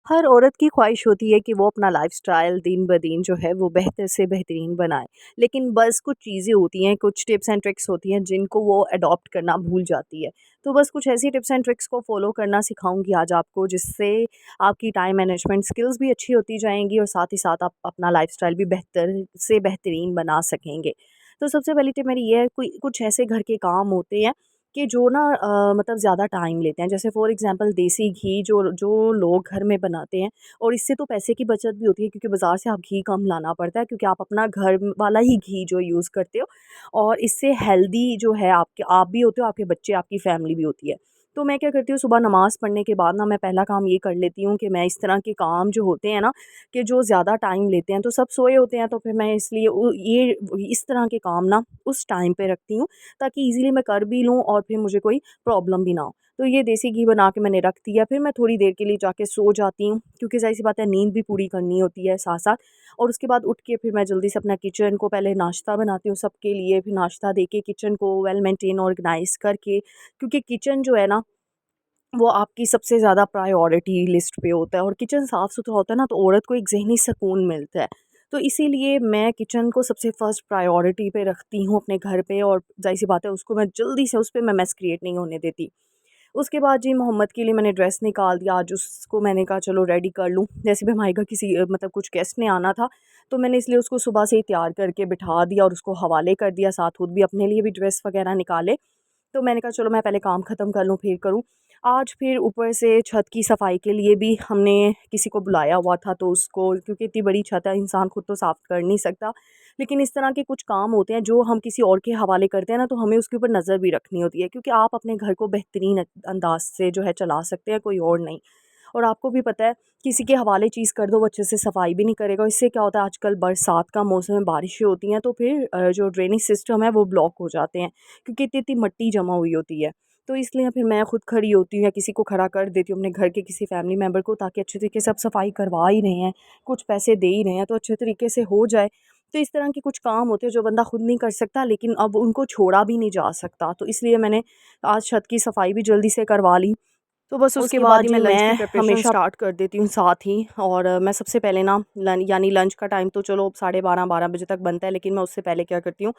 हर औरत की ख्वाहिश होती है कि वो अपना लाइफ़स्टाइल दिन-ब-दिन जो है वो बेहतर से बेहतरीन बनाए। लेकिन बस कुछ चीज़ें होती हैं, कुछ टिप्स एंड ट्रिक्स होती हैं जिनको वो अडॉप्ट करना भूल जाती है। तो बस कुछ ऐसी टिप्स एंड ट्रिक्स को फ़ॉलो करना सिखाऊँगी आज आपको, जिससे आपकी टाइम मैनेजमेंट स्किल्स भी अच्छी होती जाएँगी और साथ ही साथ आप अपना लाइफ़स्टाइल भी बेहतर से बेहतरीन बना सकेंगे। तो सबसे पहली टिप मेरी ये है, कोई कुछ ऐसे घर के काम होते हैं कि जो ना मतलब ज़्यादा टाइम लेते हैं। जैसे फॉर एग्ज़ाम्पल देसी घी जो जो लोग घर में बनाते हैं, और इससे तो पैसे की बचत भी होती है क्योंकि बाज़ार से आप घी कम लाना पड़ता है, क्योंकि आप अपना घर वाला ही घी जो यूज़ करते हो, और इससे हेल्दी जो है आपके आप भी होते हो, आपके बच्चे, आपकी फैमिली भी होती है। तो मैं क्या करती हूँ, सुबह नमाज़ पढ़ने के बाद ना मैं पहला काम ये कर लेती हूँ कि मैं इस तरह के काम जो होते हैं ना, कि जो ज़्यादा टाइम लेते हैं, तो सब सोए होते हैं, तो फिर मैं इसलिए ये इस तरह के काम ना उस टाइम पे रखती हूँ, ताकि ईज़िली मैं कर भी लूँ और फिर मुझे कोई प्रॉब्लम भी ना हो। तो ये देसी घी बना के मैंने रख दिया, फिर मैं थोड़ी देर के लिए जाके सो जाती हूँ, क्योंकि ज़ाहिर-सी बात है नींद भी पूरी करनी होती है साथ-साथ। और उसके बाद उठ के फिर मैं जल्दी से अपना किचन को पहले नाश्ता बनाती हूँ सबके लिए, फिर नाश्ता देके किचन को वेल मेंटेन ऑर्गनाइज़ करके, क्योंकि किचन जो है ना, वो आपकी सबसे ज़्यादा प्रायोरिटी लिस्ट पे होता है, और किचन साफ़-सुथरा होता है ना, तो औरत को एक ज़हनी सुकून मिलता है। तो इसीलिए मैं किचन को सबसे फर्स्ट प्रायोरिटी पे रखती हूँ अपने घर पे, और ज़ाहिर-सी बात है उसको मैं जल्दी से उस पे मैं मेस क्रिएट नहीं होने देती। उसके बाद जी मोहम्मद के लिए मैंने ड्रेस निकाल दिया, आज उसको मैंने कहा चलो रेडी कर लूँ। जैसे भी हमारे घर किसी मतलब कुछ गेस्ट ने आना था, तो मैंने इसलिए उसको सुबह से ही तैयार करके बिठा दिया और उसको हवाले कर दिया, साथ खुद भी अपने लिए भी ड्रेस वग़ैरह निकाले। तो मैंने कहा चलो मैं पहले काम ख़त्म कर लूँ फिर करूँ। आज फिर ऊपर से छत की सफाई के लिए भी हमने किसी को बुलाया हुआ था, तो उसको, क्योंकि इतनी बड़ी छत है इंसान खुद तो साफ़ कर नहीं सकता। लेकिन इस तरह के कुछ काम होते हैं जो हम किसी और के हवाले करते हैं ना, तो हमें उसके ऊपर नज़र भी रखनी होती है, क्योंकि आप अपने घर को बेहतरीन अंदाज़ से जो है चला सकते हैं, कोई और नहीं। और आपको भी पता है, किसी के हवाले चीज़ कर दो, वो अच्छे से सफाई भी नहीं करेगा। इससे क्या होता है, आजकल बरसात का मौसम है, बारिशें होती हैं, तो फिर जो ड्रेनेज सिस्टम है वो ब्लॉक हो जाते हैं, क्योंकि इतनी-इतनी मिट्टी जमा हुई होती है। तो इसलिए फिर मैं खुद खड़ी होती हूँ या किसी को खड़ा कर देती हूँ अपने घर के किसी फैमिली मेंबर को, ताकि अच्छे तरीके से अब सफाई करवा ही रहे हैं, कुछ पैसे दे ही रहे हैं, तो अच्छे तरीके से हो जाए। तो इस तरह के कुछ काम होते हैं जो बंदा खुद नहीं कर सकता, लेकिन अब उनको छोड़ा भी नहीं जा सकता। तो इसलिए मैंने आज छत की सफाई भी जल्दी से करवा ली। तो बस उसके उसके बाद बाद जी जी मैं लंच की प्रिपरेशन हमेशा स्टार्ट कर देती हूँ साथ ही। और मैं सबसे पहले ना यानी लंच का टाइम तो चलो 12:30 बजे तक बनता है, लेकिन मैं उससे पहले क्या करती हूँ,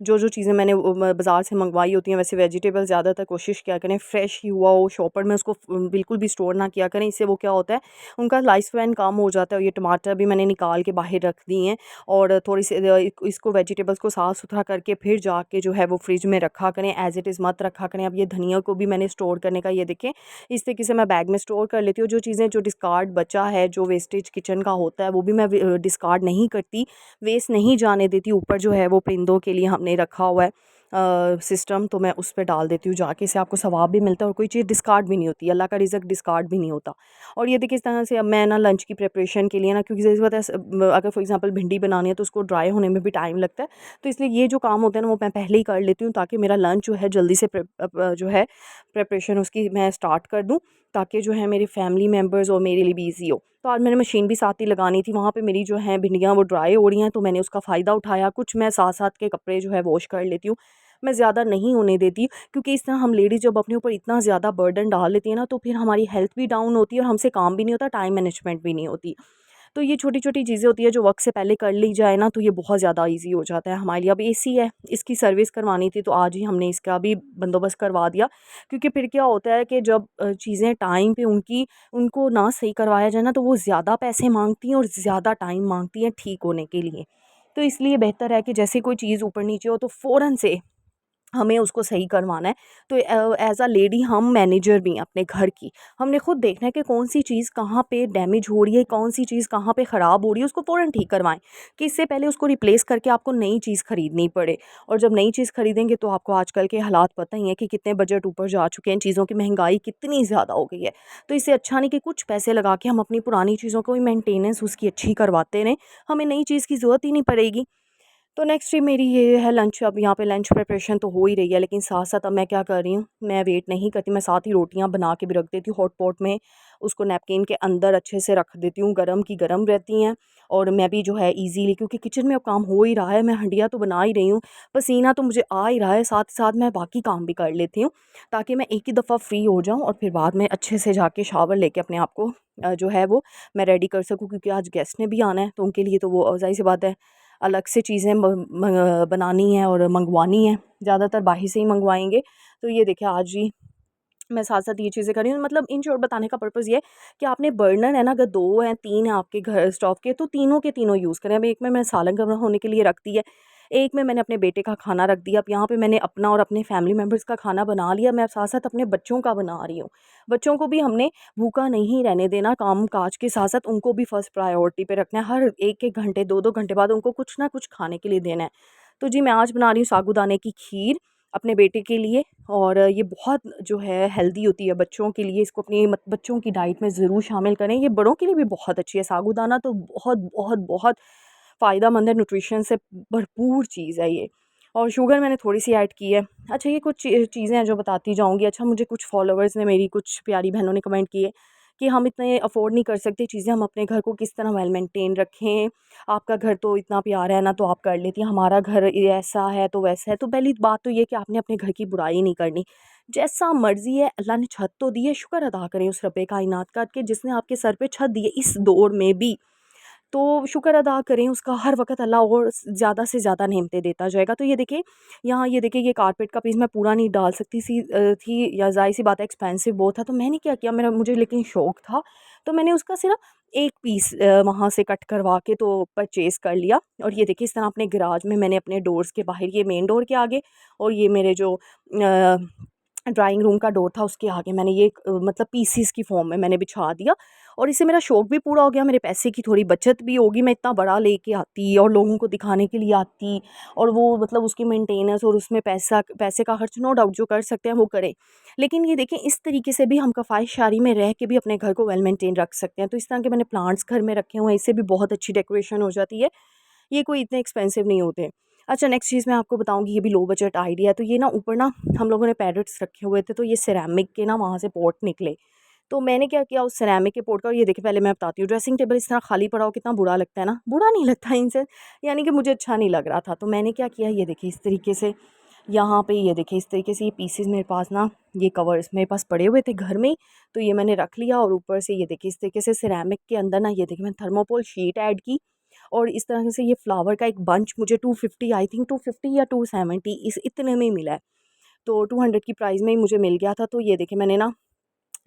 जो चीज़ें मैंने बाज़ार से मंगवाई होती हैं, वैसे वेजिटेबल ज़्यादातर कोशिश किया करें फ्रेश ही हुआ हो, शॉपर में उसको बिल्कुल भी स्टोर ना किया करें। इससे वो क्या होता है, उनका लाइफ स्पैन कम हो जाता है। और ये टमाटर भी मैंने निकाल के बाहर रख दिए हैं, और थोड़ी सी इसको वेजिटेबल्स को साफ़ सुथरा करके फिर जाके जो है वो फ्रिज में रखा करें, एज़ इट इज़ मत रखा करें। अब ये धनिया को भी मैंने स्टोर करने का, ये देखें, इस तरीके से मैं बैग में स्टोर कर लेती हूँ। जो चीज़ें, जो डिस्कार्ड बचा है, जो वेस्टेज किचन का होता है, वो भी मैं डिस्कार्ड नहीं करती, वेस्ट नहीं जाने देती। ऊपर जो है वो परिंदों के लिए हमने रखा हुआ है सिस्टम, तो मैं उस पे डाल देती हूँ जाके, इससे आपको सवाब भी मिलता है और कोई चीज़ डिस्कार्ड भी नहीं होती, अल्लाह का रिज़्क डिस्कार्ड भी नहीं होता। और ये देखिए, इस तरह से अब मैं ना लंच की प्रिपरेशन के लिए ना, क्योंकि जैसे पता है अगर फॉर एग्जांपल भिंडी बनानी है तो उसको ड्राई होने में भी टाइम लगता है। तो इसलिए ये जो काम होता है ना, वो मैं पहले ही कर लेती हूँ, ताकि मेरा लंच जो है जल्दी से जो है प्रिपरेशन उसकी मैं स्टार्ट कर दूँ, ताकि जो है मेरे फैमिली मेम्बर्स और मेरे लिए भी ईज़ी हो। तो आज मैंने मशीन भी साथ ही लगानी थी, वहाँ पे मेरी जो है भिंडियाँ वो ड्राई हो रही हैं, तो मैंने उसका फ़ायदा उठाया। कुछ मैं साथ-साथ के कपड़े जो है वॉश कर लेती हूँ। मैं ज़्यादा नहीं होने देती, क्योंकि इस तरह हम लेडीज़ जब अपने ऊपर इतना ज़्यादा बर्डन डाल लेती हैं ना, तो फिर हमारी हेल्थ भी डाउन होती है और हमसे काम भी नहीं होता, टाइम मैनेजमेंट भी नहीं होती। तो ये छोटी-छोटी चीज़ें होती हैं जो वक़्त से पहले कर ली जाए ना, तो ये बहुत ज़्यादा ईज़ी हो जाता है हमारे लिए। अब एसी है, इसकी सर्विस करवानी थी, तो आज ही हमने इसका भी बंदोबस्त करवा दिया, क्योंकि फिर क्या होता है कि जब चीज़ें टाइम पे उनको ना सही करवाया जाए ना, तो वो ज़्यादा पैसे माँगती हैं और ज़्यादा टाइम माँगती हैं ठीक होने के लिए। तो इसलिए बेहतर है कि जैसे कोई चीज़ ऊपर-नीचे हो, तो फ़ौरन से हमें उसको सही करवाना है। तो एज़ अ लेडी हम मैनेजर भी हैं अपने घर की। हमने खुद देखना है कि कौन-सी चीज़ कहाँ पे डैमेज हो रही है, कौन-सी चीज़ कहाँ पे ख़राब हो रही है, उसको फ़ौरन ठीक करवाएँ, कि इससे पहले उसको रिप्लेस करके आपको नई चीज़ खरीदनी पड़े। और जब नई चीज़ खरीदेंगे, तो आपको आजकल के हालात पता ही हैं कि कितने बजट ऊपर जा चुके हैं, चीज़ों की महँगाई कितनी ज़्यादा हो गई है। तो इससे अच्छा नहीं कि कुछ पैसे लगा के हम अपनी पुरानी चीज़ों को ही मेंटेनेंस उसकी अच्छी करवाते रहें, हमें नई चीज़ की ज़रूरत ही नहीं पड़ेगी। तो नेक्स्ट डे मेरी ये है लंच। अब यहाँ पे लंच प्रिपरेशन तो हो ही रही है, लेकिन साथ-साथ अब मैं क्या कर रही हूँ, मैं वेट नहीं करती, मैं साथ ही रोटियाँ बना के भी रख देती हूँ हॉट पॉट में। उसको नैपकिन के अंदर अच्छे से रख देती हूँ, गरम की गरम रहती हैं। और मैं भी जो है ईज़िली, क्योंकि किचन में अब काम हो ही रहा है, मैं हंडिया तो बना ही रही हूँ, पसीना तो मुझे आ ही रहा है, साथ साथ मैं बाकी काम भी कर लेती हूँ, ताकि मैं एक ही दफ़ा फ्री हो जाऊँ और फिर बाद में अच्छे से जाके शावर लेके अपने आप को जो है वो मैं रेडी कर सकूँ। क्योंकि आज गेस्ट ने भी आना है, तो उनके लिए तो वो ज़ाहिर सी बात है अलग से चीज़ें बनानी है और मंगवानी है, ज़्यादातर बाहर से ही मंगवाएंगे। तो ये देखिए आज ही मैं साथ-साथ ये चीज़ें कर रही हूँ। मतलब इन शॉर्ट बताने का पर्पज़ ये है कि आपने बर्नर है ना, अगर 2 हैं 3 हैं आपके घर स्टोव के, तो तीनों के तीनों यूज़ करें। अब एक में मैंने सालन गर्म होने के लिए रख दी है, एक में मैंने अपने बेटे का खाना रख दिया। अब यहाँ पे मैंने अपना और अपने फैमिली मेम्बर्स का खाना बना लिया, मैं अब साथ-साथ अपने बच्चों का बना रही हूँ। बच्चों को भी हमने भूखा नहीं रहने देना, काम-काज के साथ-साथ उनको भी फर्स्ट प्रायोरिटी पे रखना है। हर 1-1 घंटे, 2-2 घंटे बाद उनको कुछ ना कुछ खाने के लिए देना है। तो जी, मैं आज बना रही हूँ साबूदाने की खीर अपने बेटे के लिए, और ये बहुत जो है हेल्दी होती है बच्चों के लिए, इसको अपनी बच्चों की डाइट में ज़रूर शामिल करें। ये बड़ों के लिए भी बहुत अच्छी है, साबूदाना तो बहुत बहुत बहुत फ़ायदेमंद है, न्यूट्रिशन से भरपूर चीज़ है ये। और शुगर मैंने थोड़ी-सी ऐड की है। अच्छा, ये कुछ चीज़ें हैं जो बताती जाऊँगी। अच्छा, मुझे कुछ फॉलोवर्स ने, मेरी कुछ प्यारी बहनों ने कमेंट किए कि हम इतने अफ़ोर्ड नहीं कर सकते चीज़ें, हम अपने घर को किस तरह वेल मेंटेन रखें। आपका घर तो इतना प्यारा है ना, तो आप कर लेती हैं, हमारा घर ये ऐसा है तो वैसा है। तो पहली बात तो ये कि आपने अपने घर की बुराई नहीं करनी। जैसा मर्ज़ी है, अल्लाह ने छत तो दी है, शुक्र अदा करें उस रब्बे कायनात का कि जिसने आपके सर पे छत दी है इस दौर में भी। तो शुक्र अदा करें उसका, हर वक़्त अल्लाह और ज़्यादा से ज़्यादा नेमतें देता जाएगा। तो ये देखिए, यहाँ ये देखिए, ये कारपेट का पीस मैं पूरा नहीं डाल सकती थी, या ज़ाहिर-सी बात है एक्सपेंसिव बहुत था, तो मैंने क्या किया, मेरा मुझे लेकिन शौक था, तो मैंने उसका सिर्फ़ एक पीस वहाँ से कट करवा के तो परचेज़ कर लिया। और ये देखिए, इस तरह अपने गैराज में मैंने अपने डोर्स के बाहर, ये मेन डोर के आगे और ये मेरे जो ड्राइंग रूम का डोर था उसके आगे मैंने ये मतलब पीसीस की फॉर्म में मैंने बिछा दिया। और इससे मेरा शौक भी पूरा हो गया, मेरे पैसे की थोड़ी बचत भी होगी। मैं इतना बड़ा लेके आती और लोगों को दिखाने के लिए आती, और वो मतलब उसकी मेंटेनेंस और उसमें पैसे का खर्च नो डाउट जो कर सकते हैं वो करें। लेकिन ये देखें, इस तरीके से भी हम किफ़ायत-शारी में रह के भी अपने घर को वेल मेंटेन रख सकते हैं। तो इस तरह के मैंने प्लांट्स घर में रखे हुए हैं, इससे भी बहुत अच्छी डेकोरेशन हो जाती है। ये कोई इतने एक्सपेंसिव नहीं होते। अच्छा, नेक्स्ट चीज़ मैं आपको बताऊँगी, ये भी लो बजट आइडिया है। तो ये ना ऊपर ना हम लोगों ने पैरेट्स रखे हुए थे, तो ये सिरेमिक के ना वहाँ से पॉट निकले। तो मैंने क्या किया, उस सिरेमिक के पॉट का, और ये देखिए पहले मैं बताती हूँ, ड्रेसिंग टेबल इस तरह खाली पड़ा हो कितना बुरा लगता है ना, बुरा नहीं लगता इन सेंस, यानी कि मुझे अच्छा नहीं लग रहा था। तो मैंने क्या किया, ये देखिए इस तरीके से, यहाँ पे ये देखिए इस तरीके से ये पीसेस मेरे पास ना, ये कवर्स मेरे पास पड़े हुए थे घर में ही, तो ये मैंने रख लिया। और ऊपर से ये देखिए इस तरीके से सिरेमिक के अंदर ना, ये देखिए मैंने थर्मोकोल शीट ऐड की, और इस तरह से ये फ्लावर का एक बंच मुझे 250, आई थिंक 250 या 270 इस इतने में ही मिला है। तो 200 की प्राइस में ही मुझे मिल गया था। तो ये देखिए मैंने ना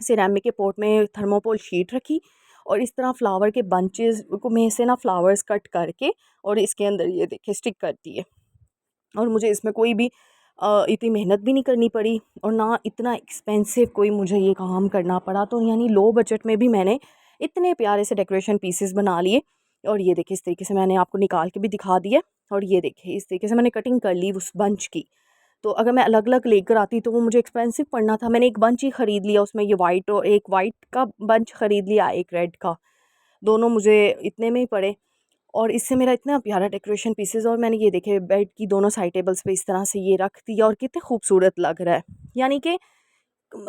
सिरेमिक के पॉट में थर्मोकोल शीट रखी, और इस तरह फ्लावर के बंचेस को में से ना फ्लावर्स कट करके और इसके अंदर ये देखिए स्टिक कर दिए। और मुझे इसमें कोई भी इतनी मेहनत भी नहीं करनी पड़ी, और ना इतना एक्सपेंसिव कोई मुझे ये काम करना पड़ा। तो यानी लो बजट में भी मैंने इतने प्यारे से डेकोरेशन पीसेस बना लिए। और ये देखिए इस तरीके से मैंने आपको निकाल के भी दिखा दिया। और ये देखिए इस तरीके से मैंने कटिंग कर ली उस बंच की। तो अगर मैं अलग-अलग लेकर आती तो वो मुझे एक्सपेंसिव पड़ना था। मैंने एक बंच ही खरीद लिया, उसमें ये वाइट, और एक वाइट का बंच खरीद लिया, एक रेड का। दोनों मुझे इतने में ही पड़े। और इससे मेरा इतना प्यारा डेकोरेशन पीसेस, और मैंने ये देखे बेड की दोनों साइड टेबल्स पे इस तरह से ये रख दिया, और कितने खूबसूरत लग रहा है। यानी कि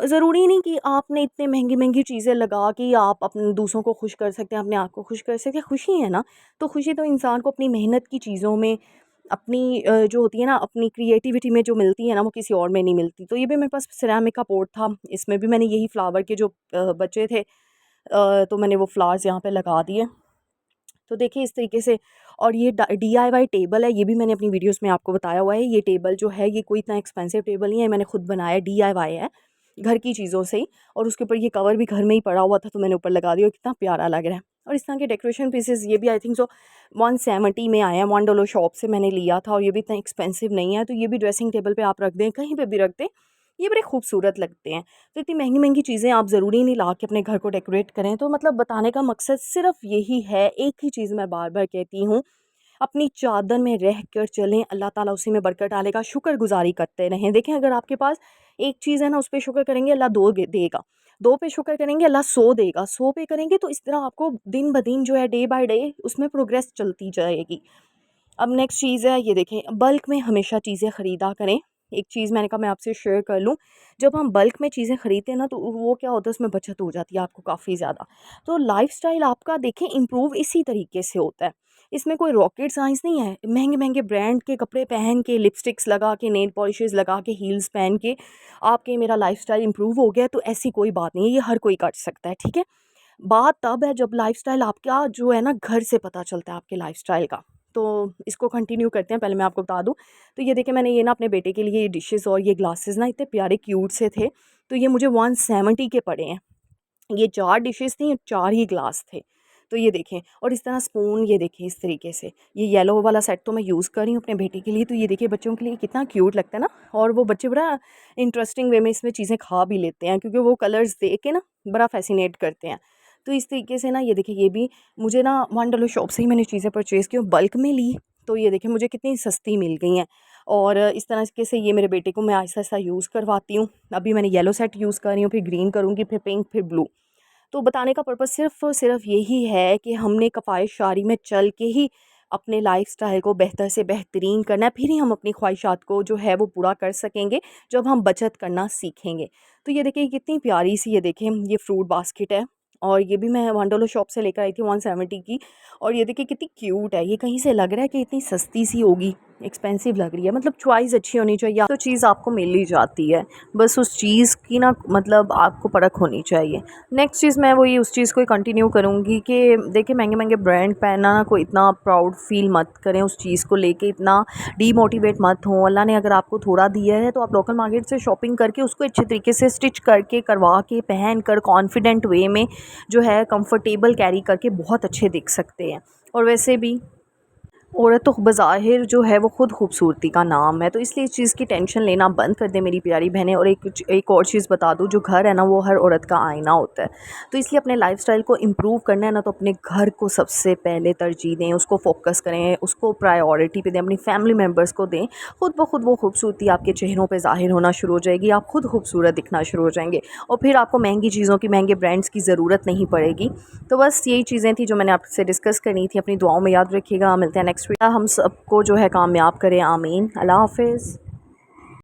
ज़रूरी नहीं कि आपने इतने महंगी-महंगी चीज़ें लगा के आप अपने दूसरों को खुश कर सकते हैं, अपने आप को खुश कर सकते हैं। खुशी है ना, तो खुशी तो इंसान को अपनी मेहनत की चीज़ों में, अपनी जो होती है ना, अपनी क्रिएटिविटी में जो मिलती है ना, वो किसी और में नहीं मिलती। तो ये भी मेरे पास सिरेमिक का पॉट था, इसमें भी मैंने यही फ्लावर के जो बचे थे, तो मैंने वो फ्लावर्स यहाँ पे लगा दिए। तो देखिए इस तरीके से। और ये डीआईवाई टेबल है, ये भी मैंने अपनी वीडियोस में आपको बताया हुआ है। ये टेबल जो है, ये कोई इतना एक्सपेंसिव टेबल नहीं है, मैंने खुद बनाया, डीआईवाई है, घर की चीज़ों से ही। और उसके ऊपर ये कवर भी घर में ही पड़ा हुआ था, तो मैंने ऊपर लगा दिया, और कितना प्यारा लग रहा है। और इस तरह के डेकोरेशन पीसेस ये भी आई थिंक सो 170 में आया है, $1 शॉप से मैंने लिया था, और ये भी इतना एक्सपेंसिव नहीं है। तो ये भी ड्रेसिंग टेबल पे आप रख दें, कहीं पे भी रख दें, ये बड़े खूबसूरत लगते हैं। तो इतनी महंगी-महंगी चीज़ें आप ज़रूरी नहीं ला के अपने घर को डेकोरेट करें। तो मतलब बताने का मकसद सिर्फ़ यही है, एक ही चीज़ मैं बार-बार कहती हूँ, अपनी चादर में रह कर चलें, अल्लाह ताला उसी में बरकत डालेगा, शुक्रगुज़ारी करते रहें। देखें, अगर आपके पास एक चीज़ है ना, उस पे शुक्र करेंगे, अल्लाह 2 देगा, 2 पे शुक्र करेंगे, अल्लाह 100 देगा, 100 पे करेंगे, तो इस तरह आपको दिन ब दिन जो है, डे बाय डे उसमें प्रोग्रेस चलती जाएगी। अब नेक्स्ट चीज़ है, ये देखें, बल्क में हमेशा चीज़ें ख़रीदा करें। एक चीज़ मैंने कहा मैं आपसे शेयर कर लूँ। जब हम बल्क में चीज़ें खरीदते हैं ना, तो वो क्या होता है, उसमें बचत हो जाती है आपको काफ़ी ज़्यादा। तो लाइफ़स्टाइल आपका देखें इम्प्रूव इसी तरीके से होता है। इसमें कोई रॉकेट साइंस नहीं है। महँगे-महँगे ब्रांड के कपड़े पहन के, लिपस्टिक्स लगा के, नेल पॉलिशेज़ लगा के, हील्स पहन के आपके मेरा लाइफ़स्टाइल इम्प्रूव हो गया, तो ऐसी कोई बात नहीं है, ये हर कोई कर सकता है, ठीक है? बात तब है जब लाइफ़स्टाइल आपका जो है ना घर से पता चलता है आपके लाइफ़स्टाइल का। तो इसको कंटिन्यू करते हैं, पहले मैं आपको बता दूँ। तो ये देखिए, मैंने ये ना अपने बेटे के लिए ये डिशेज़ और ये ग्लासेस ना इतने प्यारे क्यूट से थे, तो ये मुझे 170 के पड़े हैं। ये 4 डिशेज़ थी, 4 ही ग्लास थे। तो ये देखें, और इस तरह स्पून ये देखें इस तरीके से। ये येलो वाला सेट तो मैं यूज़ कर रही हूँ अपने बेटे के लिए, तो ये देखिए बच्चों के लिए कितना क्यूट लगता है ना, और वो बच्चे बड़ा इंटरेस्टिंग वे में इसमें चीज़ें खा भी लेते हैं, क्योंकि वो कलर्स देख के ना बड़ा फ़ैसिनेट करते हैं। तो इस तरीके से ना ये देखिए, ये भी मुझे ना $1 शॉप से ही मैंने चीज़ें परचेज़ की और बल्क में ली, तो ये देखिए मुझे कितनी सस्ती मिल गई हैं। और इस तरीके से ये मेरे बेटे को मैं आहिस्ता-आहिस्ता यूज़ करवाती हूँ। अभी मैंने येलो सेट यूज़ कर रही हूँ, फिर ग्रीन करूँगी, फिर पिंक, फिर ब्लू। तो बताने का पर्पज़ सिर्फ़ और सिर्फ़ यही है कि हमने कफ़ायश-शारी में चल के ही अपने लाइफ़स्टाइल को बेहतर से बेहतरीन करना है, फिर ही हम अपनी ख्वाहिशात को जो है वो पूरा कर सकेंगे, जब हम बचत करना सीखेंगे। तो ये देखिए कितनी प्यारी-सी, ये देखें ये फ्रूट बास्केट है, और ये भी मैं $1 शॉप से लेकर आई थी 170 की, और ये देखिए कितनी क्यूट है। ये कहीं से लग रहा है कि इतनी सस्ती-सी होगी, एक्सपेंसिव लग रही है, मतलब चॉइस अच्छी होनी चाहिए, तो चीज़ आपको मिल ही जाती है। बस उस चीज़ की ना मतलब आपको परख होनी चाहिए। नेक्स्ट चीज़ मैं वही उस चीज़ को ही कंटिन्यू करूँगी कि देखिए महंगे-महंगे ब्रांड पहनना ना कोई इतना प्राउड फ़ील मत करें, उस चीज़ को लेके इतना डीमोटिवेट मत हों। अल्लाह ने अगर आपको थोड़ा दिया है, तो आप लोकल मार्केट से शॉपिंग करके उसको अच्छे तरीके से स्टिच करके, करवा के, पहन कर कॉन्फिडेंट वे में जो है कंफर्टेबल कैरी करके बहुत अच्छे दिख सकते हैं। और वैसे भी औरत तो बज़ाहिर जो है वो ख़ुद खूबसूरती का नाम है, तो इसलिए इस चीज़ की टेंशन लेना बंद कर दें मेरी प्यारी बहनें। और एक और चीज़ बता दूँ, जो घर है ना वो हर औरत का आईना होता है। तो इसलिए अपने लाइफ़स्टाइल को इम्प्रूव करना है ना, तो अपने घर को सबसे पहले तरजीह दें, उसको फ़ोकस करें, उसको प्रायोरिटी पे दें, अपनी फैमिली मेम्बर्स को दें। ख़ुद ब खुद वो खूबसूरती आपके चेहरों पे ज़ाहिर होना शुरू हो जाएगी, आप खुद खूबसूरत दिखना शुरू हो जाएंगे, और फिर आपको महंगी चीज़ों की, महंगे ब्रांड्स की ज़रूरत नहीं पड़ेगी। तो बस यही चीज़ें थी जो मैंने आपसे डिस्कस करनी थी। अपनी दुआओं में याद रखिएगा। मिलते हैं नेक्स्ट वीक। हम सबको जो है कामयाब करें, आमीन। अल्लाह हाफ़िज़।